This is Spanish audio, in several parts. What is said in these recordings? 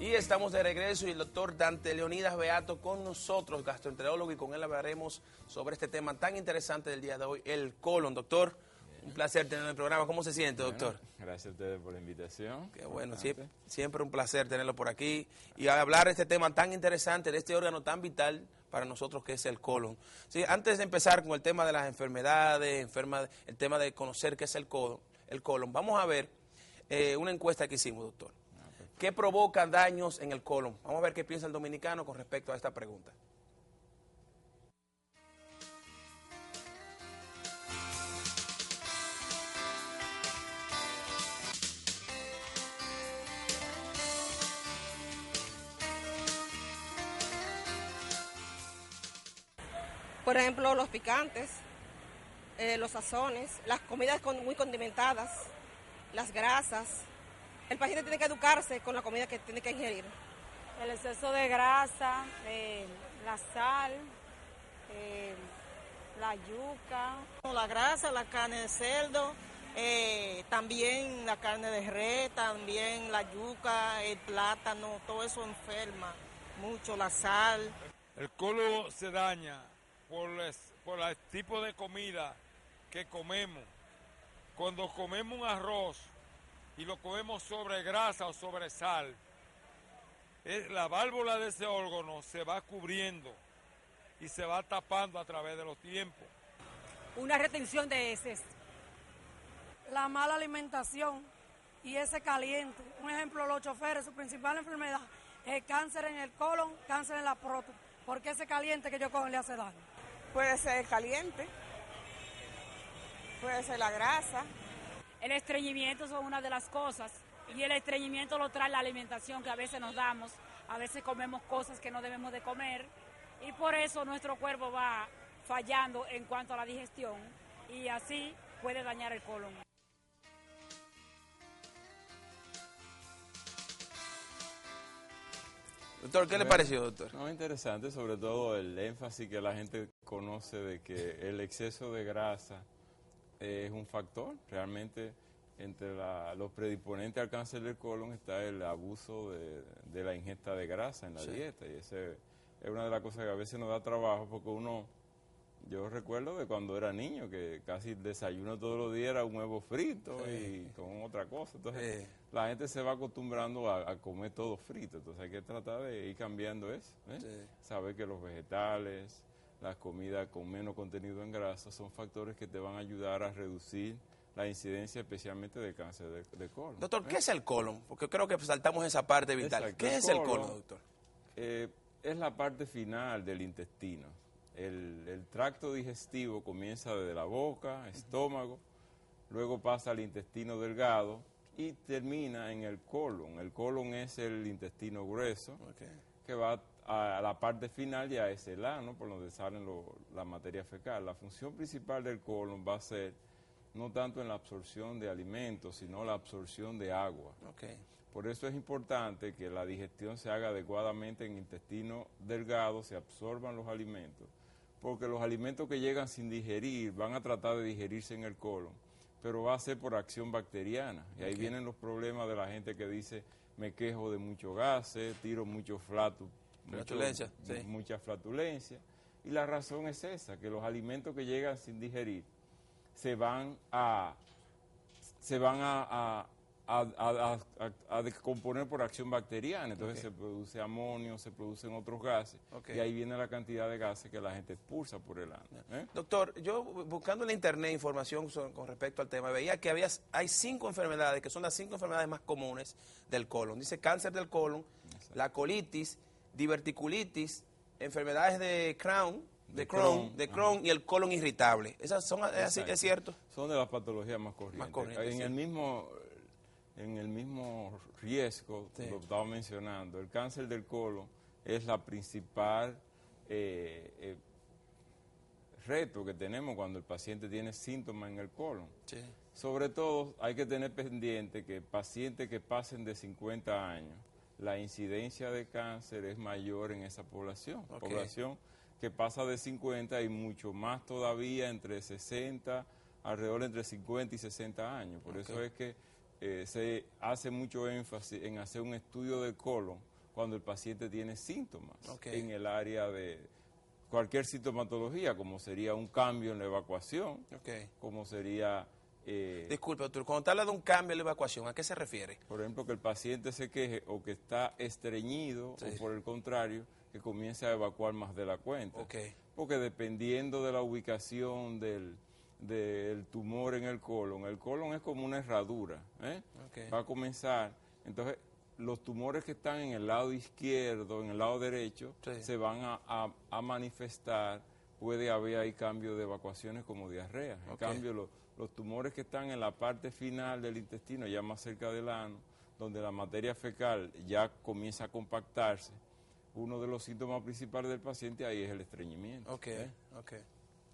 Y estamos de regreso y el doctor Dante Leonidas Beato con nosotros, gastroenterólogo, y con él hablaremos sobre este tema tan interesante del día de hoy, el colon. Doctor, un placer tenerlo en el programa. ¿Cómo se siente, doctor? Gracias a ustedes por la invitación. Qué bueno, siempre un placer tenerlo por aquí y hablar de este tema tan interesante, de este órgano tan vital para nosotros que es el colon. Sí, antes de empezar con el tema de las enfermedades, el tema de conocer qué es el colon, vamos a ver una encuesta que hicimos, doctor. ¿Qué provoca daños en el colon? Vamos a ver qué piensa el dominicano con respecto a esta pregunta. Por ejemplo, los picantes, los sazones, las comidas muy condimentadas, las grasas. El paciente tiene que educarse con la comida que tiene que ingerir. El exceso de grasa, la sal, la yuca. La grasa, la carne de cerdo, también la carne de res, también la yuca, el plátano, todo eso enferma mucho, la sal. El colon se daña por el tipo de comida que comemos. Cuando comemos un arroz y lo comemos sobre grasa o sobre sal, la válvula de ese órgano se va cubriendo y se va tapando a través de los tiempos. Una retención de heces. La mala alimentación y ese caliente. Un ejemplo, los choferes, su principal enfermedad es cáncer en el colon, cáncer en la próstata. Porque ese caliente que yo cojo le hace daño. Puede ser caliente, puede ser la grasa. El estreñimiento es una de las cosas, y el estreñimiento lo trae la alimentación que a veces nos damos, a veces comemos cosas que no debemos de comer, y por eso nuestro cuerpo va fallando en cuanto a la digestión, y así puede dañar el colon. Doctor, ¿qué le pareció, doctor? No, interesante, sobre todo el énfasis que la gente conoce de que el exceso de grasa es un factor. Realmente entre los predisponentes al cáncer del colon está el abuso de la ingesta de grasa en la dieta, y ese es una de las cosas que a veces nos da trabajo, porque yo recuerdo de cuando era niño que casi el desayuno todos los días era un huevo frito y con otra cosa. Entonces la gente se va acostumbrando a comer todo frito, entonces hay que tratar de ir cambiando eso. Saber que los vegetales, las comidas con menos contenido en grasa son factores que te van a ayudar a reducir la incidencia especialmente de cáncer de colon. Doctor, ¿qué es el colon? Porque creo que saltamos esa parte vital. Exacto. ¿Qué es el colon, doctor? Es la parte final del intestino. El tracto digestivo comienza desde la boca, estómago, luego pasa al intestino delgado y termina en el colon. El colon es el intestino grueso, que va a la parte final, ya es el ano, por donde salen la materia fecal. La función principal del colon va a ser no tanto en la absorción de alimentos, sino la absorción de agua. Por eso es importante que la digestión se haga adecuadamente en el intestino delgado, se absorban los alimentos, porque los alimentos que llegan sin digerir van a tratar de digerirse en el colon, pero va a ser por acción bacteriana. Y ahí vienen los problemas de la gente que dice, me quejo de mucho gases, tiro mucha flatulencia. Y la razón es esa, que los alimentos que llegan sin digerir se van a descomponer por acción bacteriana, entonces se produce amonio, se producen otros gases, y ahí viene la cantidad de gases que la gente expulsa por el ano. Doctor, yo buscando en la internet información con respecto al tema, veía que hay 5 enfermedades, que son las 5 enfermedades más comunes del colon. Dice cáncer del colon, la colitis, diverticulitis, enfermedades de Crohn y el colon irritable. ¿Esas son así, es cierto? Son de las patologías más corrientes. En el mismo riesgo, lo estaba mencionando, el cáncer del colon es la principal reto que tenemos cuando el paciente tiene síntomas en el colon. Sobre todo hay que tener pendiente que pacientes que pasen de 50 años, la incidencia de cáncer es mayor en esa población. Población que pasa de 50 y mucho más todavía entre 60, alrededor entre 50 y 60 años. Por eso es que se hace mucho énfasis en hacer un estudio del colon cuando el paciente tiene síntomas Okay. en el área de cualquier sintomatología, como sería un cambio en la evacuación, Okay. como sería, Disculpe, doctor, cuando usted habla de un cambio en la evacuación, ¿a qué se refiere? por ejemplo, que el paciente se queje o que está estreñido, Sí. o por el contrario, que comience a evacuar más de la cuenta. Okay. Porque dependiendo de la ubicación del tumor en el colon es como una herradura, ¿eh? Okay. Va a comenzar, entonces los tumores que están en el lado izquierdo, en el lado derecho, Sí. se van a manifestar, puede haber ahí cambios de evacuaciones como diarrea. En Okay. cambio, los tumores que están en la parte final del intestino, ya más cerca del ano, donde la materia fecal ya comienza a compactarse, uno de los síntomas principales del paciente ahí es el estreñimiento. Okay. ¿eh? Okay.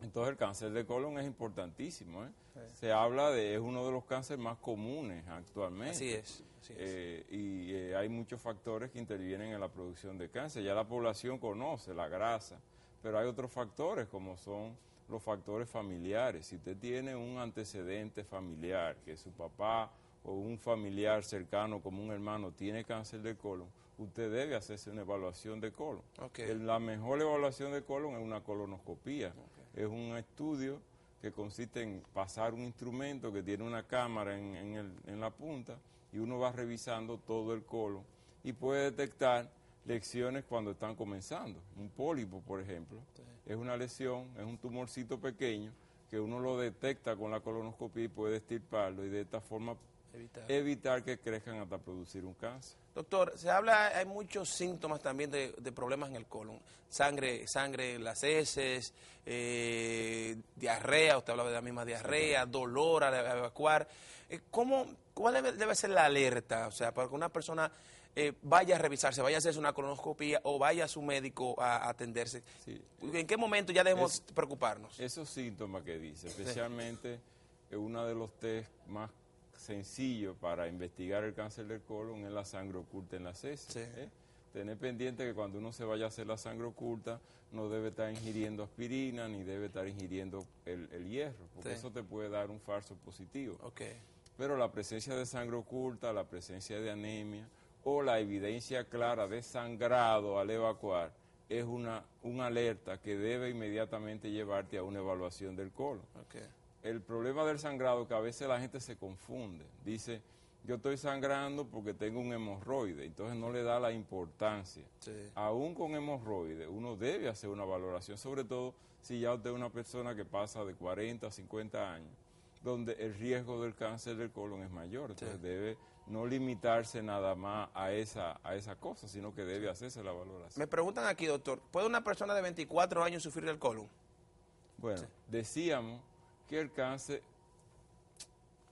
Entonces el cáncer de colon es importantísimo. ¿eh? Sí. Se habla de, es uno de los cánceres más comunes actualmente. Así es. Así es. Hay muchos factores que intervienen en la producción de cáncer. Ya la población conoce la grasa, pero hay otros factores como son los factores familiares. Si usted tiene un antecedente familiar, que su papá o un familiar cercano como un hermano tiene cáncer de colon, usted debe hacerse una evaluación de colon. Okay. La mejor evaluación de colon es una colonoscopía. Okay. Es un estudio que consiste en pasar un instrumento que tiene una cámara en la punta y uno va revisando todo el colon y puede detectar lesiones cuando están comenzando. Un pólipo, por ejemplo, es una lesión, es un tumorcito pequeño que uno lo detecta con la colonoscopía y puede extirparlo y de esta forma evitar que crezcan hasta producir un cáncer. Doctor, se habla, hay muchos síntomas también de problemas en el colon. Sangre en las heces, diarrea, usted hablaba de la misma diarrea, dolor al evacuar. ¿Cuál debe ser la alerta? O sea, para que una persona vaya a revisarse, vaya a hacerse una colonoscopía o vaya a su médico a atenderse. Sí. ¿En qué momento ya debemos preocuparnos? Esos síntomas que dice, especialmente uno de los test más sencillo para investigar el cáncer del colon es la sangre oculta en las heces. Sí. Tener pendiente que cuando uno se vaya a hacer la sangre oculta no debe estar ingiriendo aspirina ni debe estar ingiriendo el hierro, porque eso te puede dar un falso positivo. Okay. Pero la presencia de sangre oculta, la presencia de anemia o la evidencia clara de sangrado al evacuar es una alerta que debe inmediatamente llevarte a una evaluación del colon. Okay. El problema del sangrado es que a veces la gente se confunde. Dice, yo estoy sangrando porque tengo un hemorroide, entonces no le da la importancia. Sí. Aún con hemorroide, uno debe hacer una valoración, sobre todo si ya usted es una persona que pasa de 40 a 50 años, donde el riesgo del cáncer del colon es mayor. Entonces debe no limitarse nada más a esa cosa, sino que debe hacerse la valoración. Me preguntan aquí, doctor, ¿puede una persona de 24 años sufrir del colon? Bueno, decíamos que el cáncer,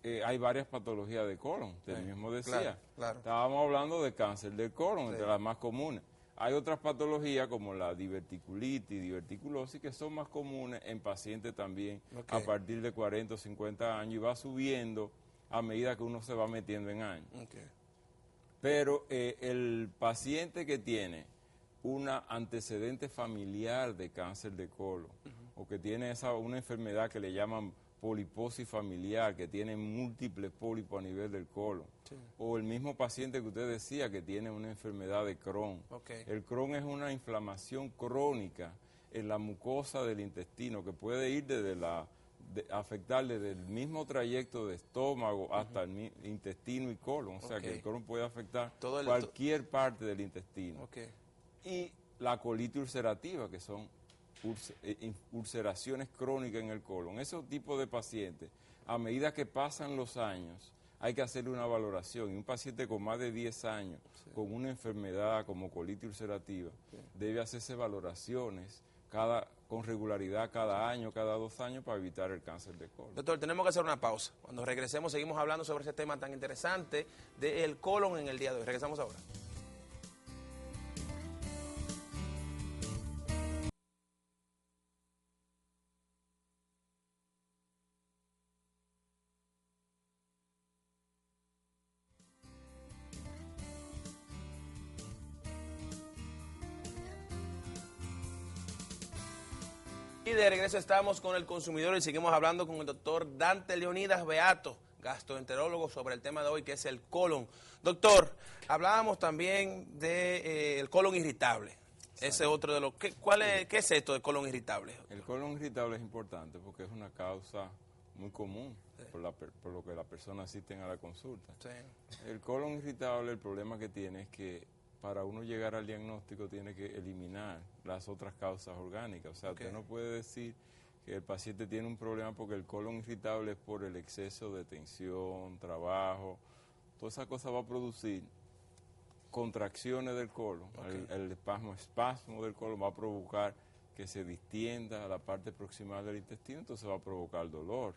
hay varias patologías de colon, usted mismo decía. Claro. Estábamos hablando de cáncer del colon, entre las más comunes. Hay otras patologías como la diverticulitis y diverticulosis que son más comunes en pacientes también a partir de 40 o 50 años y va subiendo a medida que uno se va metiendo en años. Okay. Pero el paciente que tiene una antecedente familiar de cáncer de colon o que tiene una enfermedad que le llaman poliposis familiar, que tiene múltiples pólipos a nivel del colon, o el mismo paciente que usted decía que tiene una enfermedad de Crohn. El Crohn es una inflamación crónica en la mucosa del intestino que puede ir afectar desde el mismo trayecto de estómago hasta el intestino y colon, o sea que el Crohn puede afectar cualquier parte del intestino. Y la colitis ulcerativa, que son ulceraciones crónicas en el colon. Esos tipos de pacientes, a medida que pasan los años, hay que hacerle una valoración. Y un paciente con más de 10 años, con una enfermedad como colitis ulcerativa, debe hacerse valoraciones con regularidad cada año, cada 2 años, para evitar el cáncer de colon. Doctor, tenemos que hacer una pausa. Cuando regresemos seguimos hablando sobre ese tema tan interesante del colon en el día de hoy. Regresamos ahora. Y de regreso estamos con el consumidor y seguimos hablando con el doctor Dante Leonidas Beato, gastroenterólogo, sobre el tema de hoy, que es el colon. Doctor, hablábamos también del colon irritable. Ese es otro de los... ¿Qué es esto del colon irritable? El colon irritable es importante porque es una causa muy común por lo que las personas asisten a la consulta. Sí. El colon irritable, el problema que tiene es que para uno llegar al diagnóstico tiene que eliminar las otras causas orgánicas. O sea, usted no puede decir que el paciente tiene un problema porque el colon irritable es por el exceso de tensión, trabajo. Toda esa cosa va a producir contracciones del colon. El espasmo del colon va a provocar que se distienda la parte proximal del intestino, entonces va a provocar dolor,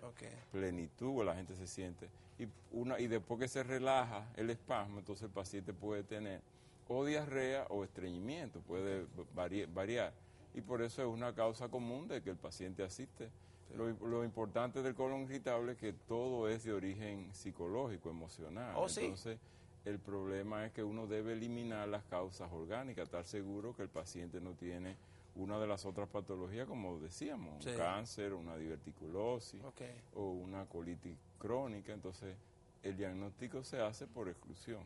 plenitud, la gente se siente. Y después que se relaja el espasmo, entonces el paciente puede tener o diarrea o estreñimiento, puede variar. Y por eso es una causa común de que el paciente asiste. Sí. Lo importante del colon irritable es que todo es de origen psicológico, emocional. Entonces, el problema es que uno debe eliminar las causas orgánicas, estar seguro que el paciente no tiene una de las otras patologías, como decíamos, un cáncer, una diverticulosis o una colitis crónica. Entonces, el diagnóstico se hace por exclusión.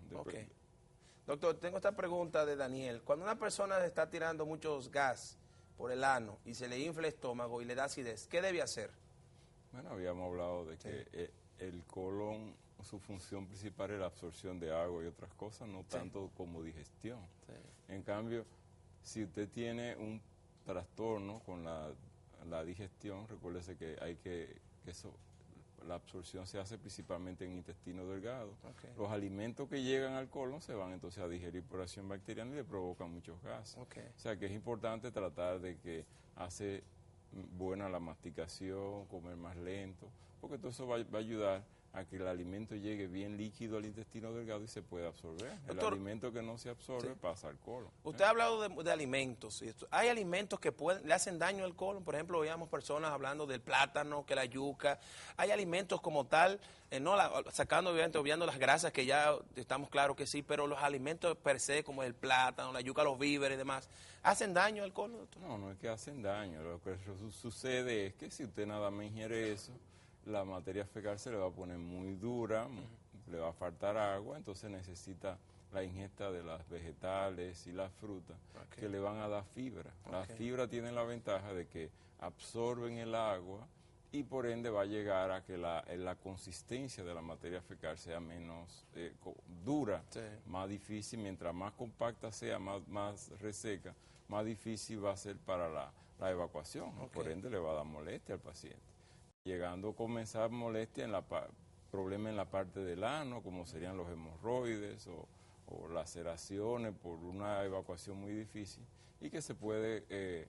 Doctor, tengo esta pregunta de Daniel. Cuando una persona está tirando muchos gas por el ano y se le infla el estómago y le da acidez, ¿qué debe hacer? Bueno, habíamos hablado de que el colon, su función principal es la absorción de agua y otras cosas, no tanto como digestión. En cambio, si usted tiene un trastorno con la digestión, recuérdese que la absorción se hace principalmente en intestino delgado. Los alimentos que llegan al colon se van entonces a digerir por acción bacteriana y le provocan muchos gases. O sea que es importante tratar de que hace buena la masticación, comer más lento, porque todo eso va a ayudar a que el alimento llegue bien líquido al intestino delgado y se pueda absorber. Doctor, el alimento que no se absorbe pasa al colon. Usted ha hablado de alimentos. ¿Hay alimentos que le hacen daño al colon? Por ejemplo, oíamos personas hablando del plátano, que la yuca. ¿Hay alimentos como tal, sacando obviando las grasas, que ya estamos claros que sí, pero los alimentos per se, como el plátano, la yuca, los víveres y demás, ¿hacen daño al colon, doctor? No es que hacen daño. Lo que sucede es que si usted nada más ingiere eso, la materia fecal se le va a poner muy dura, le va a faltar agua, entonces necesita la ingesta de las vegetales y las frutas que le van a dar fibra. Las fibras tienen la ventaja de que absorben el agua y por ende va a llegar a que la consistencia de la materia fecal sea menos dura, más difícil, mientras más compacta sea, más reseca, más difícil va a ser para la evacuación, por ende le va a dar molestia al paciente. Llegando a comenzar molestia problemas en la parte del ano, como serían los hemorroides o laceraciones por una evacuación muy difícil, y que se puede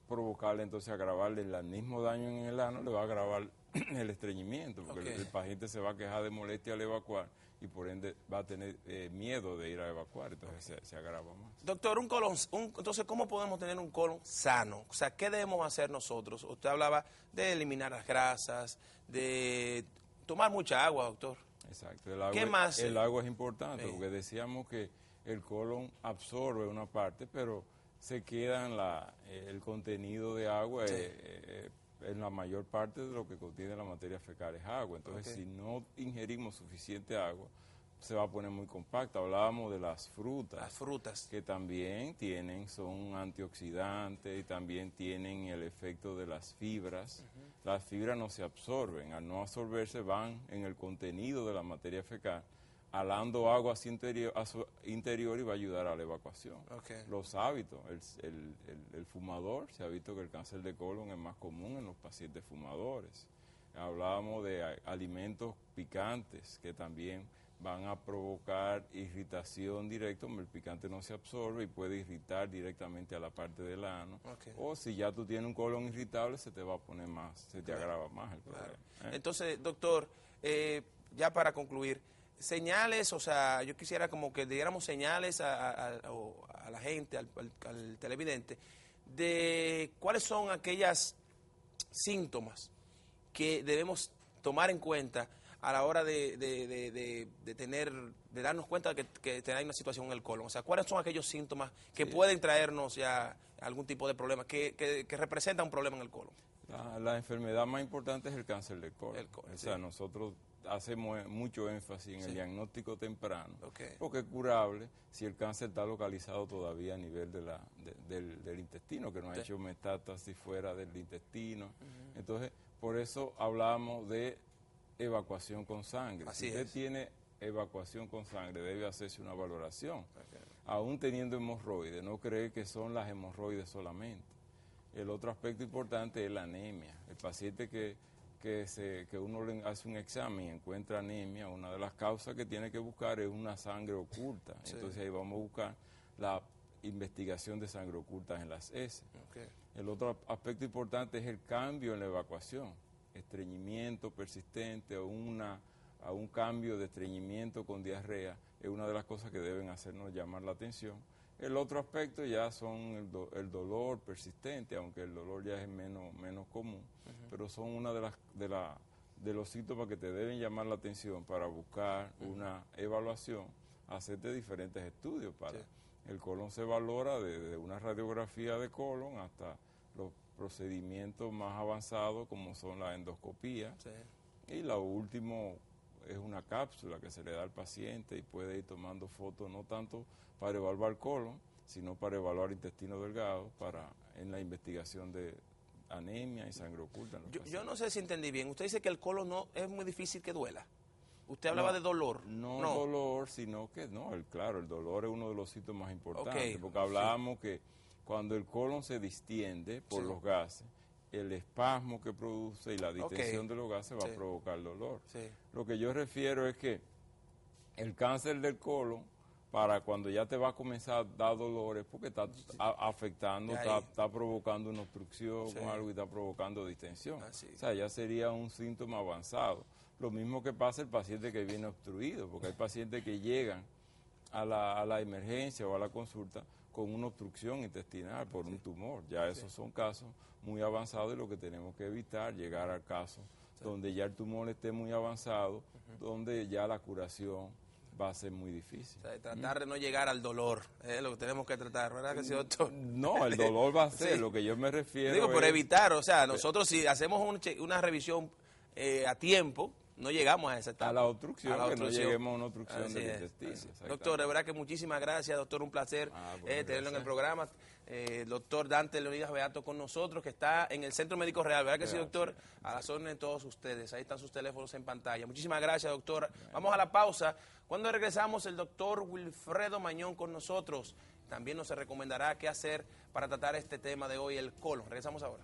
provocarle entonces agravarle el mismo daño en el ano, le va a agravar el estreñimiento, porque el paciente se va a quejar de molestia al evacuar y por ende va a tener miedo de ir a evacuar, entonces se agrava más. Doctor, entonces, ¿cómo podemos tener un colon sano? O sea, ¿qué debemos hacer nosotros? Usted hablaba de eliminar las grasas, de tomar mucha agua, doctor. Exacto. ¿Qué más? El agua es importante, porque decíamos que el colon absorbe una parte, pero se queda el contenido de agua en la mayor parte de lo que contiene la materia fecal es agua. Entonces, si no ingerimos suficiente agua, se va a poner muy compacta. Hablábamos de las frutas. Las frutas. Que también son antioxidantes y también tienen el efecto de las fibras. Las fibras no se absorben. Al no absorberse van en el contenido de la materia fecal, alando agua a su interior y va a ayudar a la evacuación. Los hábitos, el fumador, se ha visto que el cáncer de colon es más común en los pacientes fumadores. Hablábamos de alimentos picantes que también van a provocar irritación directa, el picante no se absorbe y puede irritar directamente a la parte del ano. O si ya tú tienes un colon irritable, se te va a poner más, se te agrava más el problema. Entonces, doctor, ya para concluir, señales, o sea, yo quisiera como que diéramos señales a la gente, al televidente, de cuáles son aquellas síntomas que debemos tomar en cuenta a la hora de darnos cuenta que hay una situación en el colon. O sea, ¿cuáles son aquellos síntomas que pueden traernos ya algún tipo de problema, que representa un problema en el colon? La enfermedad más importante es el cáncer del colon. O sea, nosotros hacemos mucho énfasis en el diagnóstico temprano, Okay. porque es curable si el cáncer está localizado todavía a nivel del intestino, que no ha hecho metástasis fuera del intestino. Entonces, por eso hablamos de evacuación con sangre. Así Si usted es. tiene evacuación con sangre, debe hacerse una valoración. Aún teniendo hemorroides, no cree que son las hemorroides solamente. El otro aspecto importante es la anemia. El paciente que uno le hace un examen y encuentra anemia, una de las causas que tiene que buscar es una sangre oculta. Sí. Entonces ahí vamos a buscar la investigación de sangre oculta en las heces. Okay. El otro aspecto importante es el cambio en la evacuación, estreñimiento persistente o un cambio de estreñimiento con diarrea es una de las cosas que deben hacernos llamar la atención. El otro aspecto ya son el dolor persistente, aunque el dolor ya es menos común, pero son una de los síntomas que te deben llamar la atención para buscar una evaluación, hacerte diferentes estudios. El colon se valora desde una radiografía de colon hasta los procedimientos más avanzados como son la endoscopía, y lo último es una cápsula que se le da al paciente y puede ir tomando fotos no tanto para evaluar colon, sino para evaluar intestino delgado, en la investigación de anemia y sangre oculta. Yo no sé si entendí bien. Usted dice que el colon no es muy difícil que duela. Usted hablaba de dolor. No dolor, sino que claro, el dolor es uno de los síntomas más importantes, porque hablábamos que cuando el colon se distiende por los gases, el espasmo que produce y la distensión de los gases va a provocar dolor. Lo que yo refiero es que el cáncer del colon, para cuando ya te va a comenzar a dar dolores, porque está afectando, está provocando una obstrucción con algo y está provocando distensión. O sea, ya sería un síntoma avanzado. Lo mismo que pasa el paciente que viene obstruido, porque hay pacientes que llegan a la emergencia o a la consulta con una obstrucción intestinal por un tumor. Ya esos son casos muy avanzados y lo que tenemos que evitar, llegar al caso donde ya el tumor esté muy avanzado, donde ya la curación va a ser muy difícil. O sea, tratar de no llegar al dolor, es lo que tenemos que tratar, ¿verdad que sí, doctor? No, el dolor va a ser, lo que yo me refiero. Digo, por evitar, o sea, nosotros si hacemos una revisión a tiempo, no llegamos a esa etapa. A la obstrucción, que no lleguemos a una obstrucción del intestino. Doctor, de verdad que muchísimas gracias, doctor, un placer tenerlo en el programa. Doctor Dante Leonidas Beato con nosotros, que está en el Centro Médico Real, ¿verdad que sí, doctor? A las órdenes de todos ustedes, ahí están sus teléfonos en pantalla. Muchísimas gracias, doctor. Vamos a la pausa. Cuando regresamos, el doctor Wilfredo Mañón con nosotros. También nos recomendará qué hacer para tratar este tema de hoy, el colon. Regresamos ahora.